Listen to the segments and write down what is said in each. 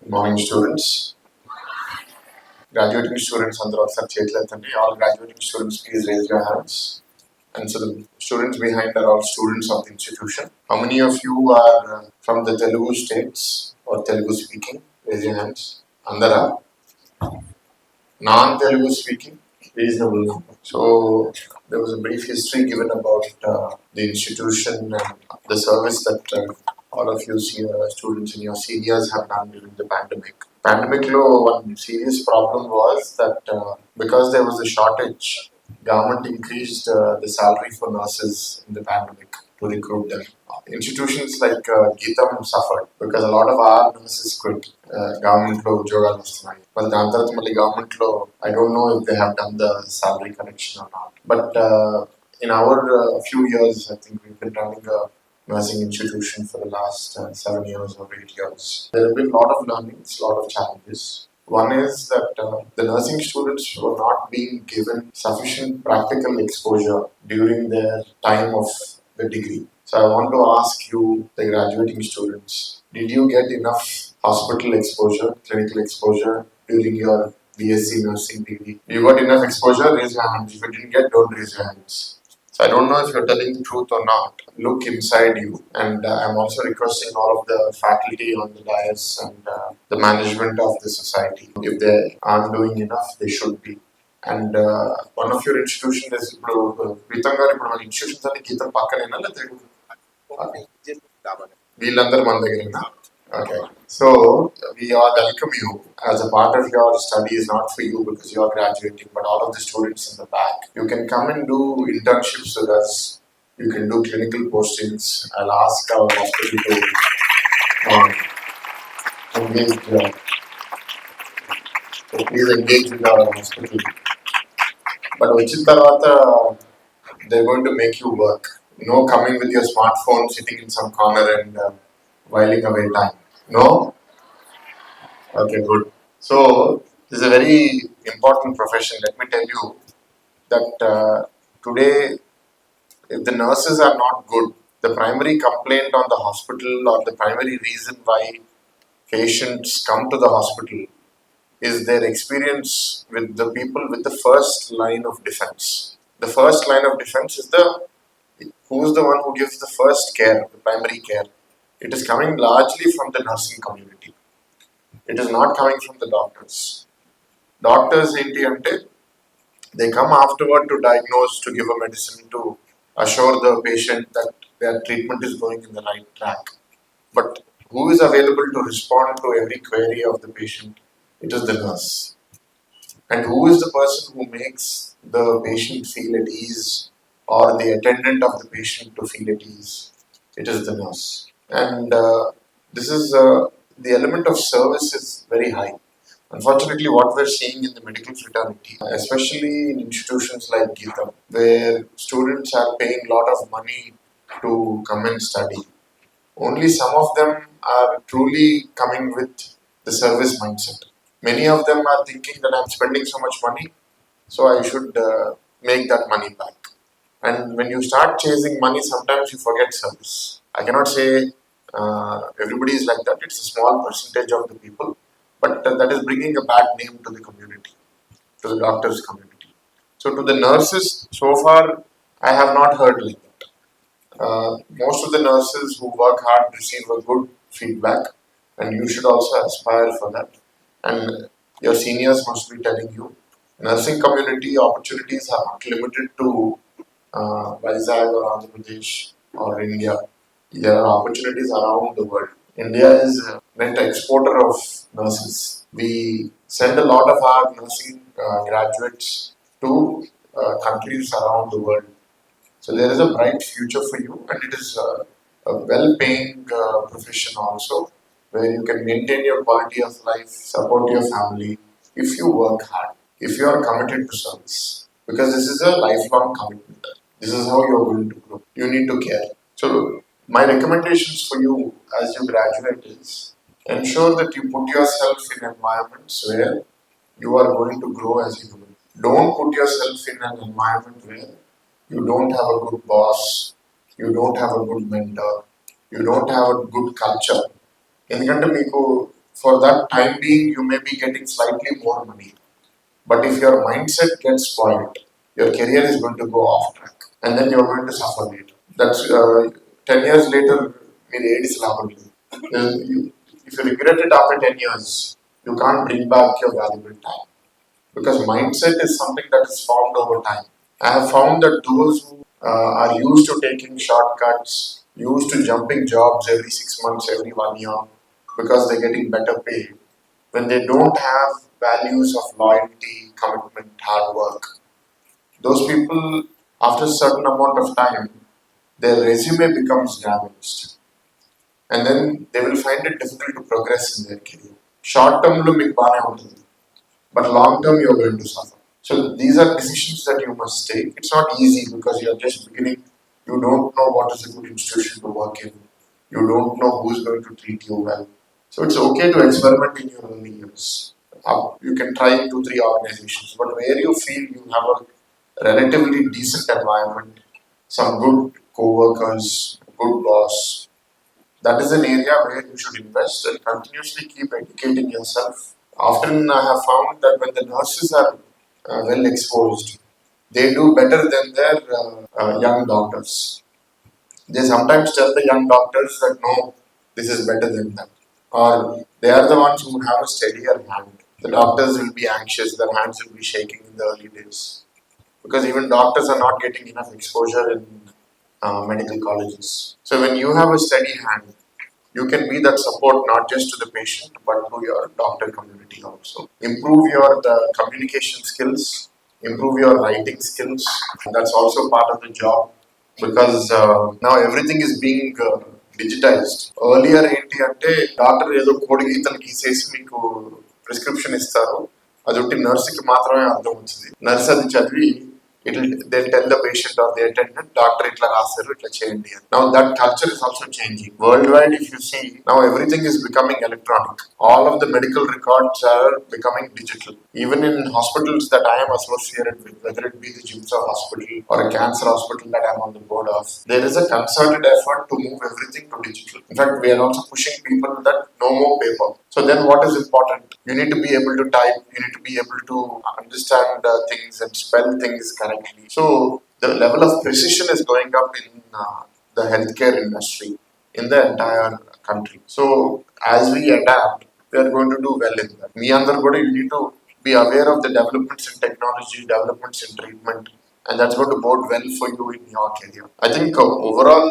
Good morning, students. Graduating students, అందరూ ఒకసారి చేతులు ఎత్తండి. All graduating students, please raise your hands. And so the students behind are all students of the institution. How many of you are from the Telugu states or Telugu speaking? Raise your hands. Andara. Non-Telugu speaking, reasonable number. So there was a brief history given about the institution and the service that all of you students in your seniors have done during the pandemic. Pandemic lo one serious problem was that because there was a shortage, government increased the salary for nurses in the pandemic to recruit them. Institutions like Geetam suffered because a lot of our nurses quit. Government lo ujogalu vastunayi. But దాని తర్వాత మళ్ళీ government lo I don't know if they have done the salary correction or not. But in our few years, I think we've been running a nursing institution for the last 7 years or 8 years. There have been a lot of learnings, a lot of challenges. One is that the nursing students were not being given sufficient practical exposure during their time of the degree. So I want to ask you, the graduating students, did you get enough hospital exposure, clinical exposure during your BSc nursing degree? You got enough exposure? Raise your hands. If you didn't get, don't raise your hands. So I don't know if you're telling the truth or not. Look inside you. And I'm also requesting all of the faculty on the dais and the management of the society. If they aren't doing enough, they should be. And one of your institutions is Pritam garu ఇప్పుడు మన institutions అన్ని గీతం పక్కనేనా లేదా వీళ్ళందరూ మన దగ్గరేనా? Okay. So we all welcome you as a part of your studies, not for you because you are graduating, but all of the students in the back. You can come and do internships with us. You can do clinical postings. I'll ask our hospital to engage. Please engage with our hospital. But వచ్చిన తర్వాత they're going to make you work. No coming with your smartphone, sitting in some corner and whiling away time. No? Okay, good. So, this is a very important profession. Let me tell you that today, if the nurses are not good, the primary complaint on the hospital or the primary reason why patients come to the hospital is their experience with the people with the first line of defense. The first line of defense is who's the one who gives the first care, the primary care. It is coming largely from the nursing community. It is not coming from the doctors. Doctors ఏంటి అంటే they come afterward to diagnose, to give a medicine, to assure the patient that their treatment is going in the right track. But who is available to respond to every query of the patient? It is the nurse. And who is the person who makes the patient feel at ease or the attendant of the patient to feel at ease? It is the nurse. And this is the element of service is very high. Unfortunately, what we're seeing in the medical fraternity, especially in institutions like Geetam, where students are paying a lot of money to come and study, only some of them are truly coming with the service mindset. Many of them are thinking that I'm spending so much money, so I should make that money back. And when you start chasing money, sometimes you forget service. I cannot say everybody is like that. It's a small percentage of the people, but that is bringing a bad name to the community, to the doctors' community. So to the nurses, so far, I have not heard like that. Most of the nurses who work hard receive a good feedback, and you should also aspire for that. And your seniors must be telling you, nursing community opportunities are not limited to Vizag or Andhra Pradesh or India. There are opportunities around the world. India is a net exporter of nurses. We send a lot of our nursing graduates to countries around the world. So there is a bright future for you, and it is a well-paying profession also, where you can maintain your quality of life, support your family, if you work hard, if you are committed to service. Because this is a lifelong commitment. This is how you are going to grow. You need to care. So my recommendations for you as you graduate is ensure that you put yourself in environments where you are going to grow as a human. Don't put yourself in an environment where you don't have a good boss, you don't have a good mentor, you don't have a good culture. ఎందుకంటే మీకు for that time being, you may be getting slightly more money. But if your mindset gets spoiled, your career is going to go off track, and then you're going to suffer later. That's 10 years later, మీరు ఏది లాభం లేదు. If you regret it after 10 years, you can't bring back your valuable time. Because mindset is something that is formed over time. I have found that those who are used to taking shortcuts, used to jumping jobs every 6 months, every 1 year, because they're getting better pay, when they don't have values of loyalty, commitment, hard work, those people, after a certain amount of time, their resume becomes damaged. And then they will find it difficult to progress in their career. Short term, but long term, you're going to suffer. So these are decisions that you must take. It's not easy because you're just beginning. You don't know what is a good institution to work in. You don't know who's going to treat you well. So it's okay to experiment in your early years. You can try 2-3 organizations, but where you feel you have a relatively decent environment, some good co-workers, good boss, that is an area where you should invest and continuously keep educating yourself. Often I have found that when the nurses are well exposed, they do better than their young doctors. They sometimes tell the young doctors that no, this is better than them. Or they are the ones who have a steadier hand. The doctors will be anxious, their hands will be shaking in the early days. Because even doctors are not getting enough exposure in medical colleges. So when you have a steady hand, you can be that support not just to the patient but to your doctor community also. Improve your communication skills, improve your writing skills. That's also part of the job because now everything is being digitized. Earlier ఏంటి అంటే doctor ఏదో కోడి గీతలు గీసేసి మీకు prescription ఇస్తారు, అది ఒకటి నర్సుకి మాత్రమే అర్థం వచ్చింది. నర్స్ అది చదివి they'll tell the patient or the attendant, doctor itla rasaru itla cheyandi. Now that culture is also changing. Worldwide, if you see, now everything is becoming electronic. All of the medical records are becoming digital. Even in hospitals that I am associated with, whether it be the Jimsa hospital or a cancer hospital that I'm on the board of, there is a concerted effort to move everything to digital. In fact, we are also pushing people that no more paper. So then what is important? You need to be able to type, you need to be able to understand things and spell things correctly. So the level of precision is going up in the healthcare industry in the entire country. So as we adapt, we are going to do well in that. Me and you need to be aware of the developments in technology, developments in treatment, and that's going to bode well for you in your career. I think overall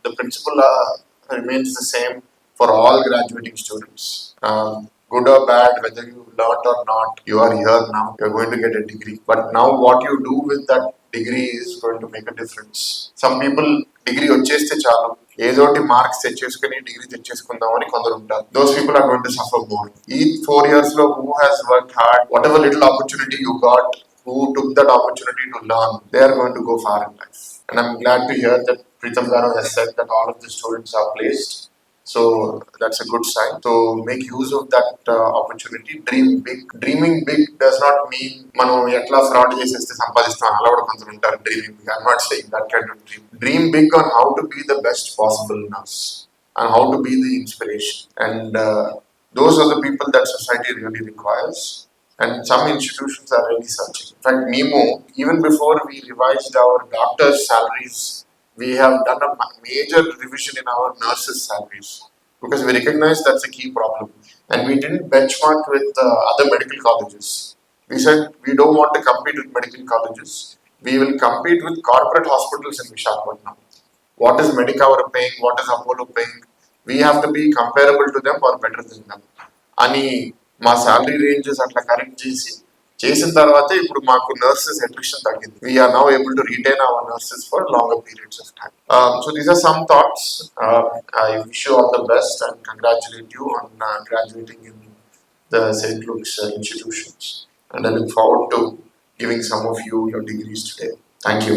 the principle remains the same for all graduating students. Good or bad, whether you learned or not, you are here now, you are going to get a degree. But now what you do with that degree is going to make a difference. Some people, degree వచ్చేస్తే చాలు, ఏదోటి marks తెచ్చేసుకుని degree తెచ్చేసుకుందామని కొందరు ఉంటారు. Those people are going to suffer more. ఈ 4 years లో who has worked hard, whatever little opportunity you got, who took that opportunity to learn, they are going to go far in life. And I'm glad to hear that Pritam Garu has said that all of the students are placed. So that's a good sign. So make use of that opportunity. Dream big. Dreaming big does not mean మనం ఎట్లా fraud చేసేస్తే సంపాదిస్తాం అలా కూడా కొంచెం ఉంటారు dreaming big. I'm not saying that kind of dream. Dream big on how to be the best possible nurse and how to be the inspiration. And those are the people that society really requires. And some institutions are really searching. In fact, Nemo, even before we revised our doctors' salaries, we have done a major revision in our nurses' salaries because we recognize that's a key problem. And we didn't benchmark with other medical colleges. We said we don't want to compete with medical colleges. We will compete with corporate hospitals in Visakhapatnam. What is Medicover paying? What is Apollo paying? We have to be comparable to them or better than them. అని మా salary ranges అట్లా correct చేసిన తర్వాత ఇప్పుడు మాకు nurses attrition తగ్గింది. We are now able to retain our nurses for longer periods of time. So these are some thoughts. I wish you all the best and congratulate you on graduating in the St. Luke's institutions. And I look forward to giving some of you your degrees today. Thank you.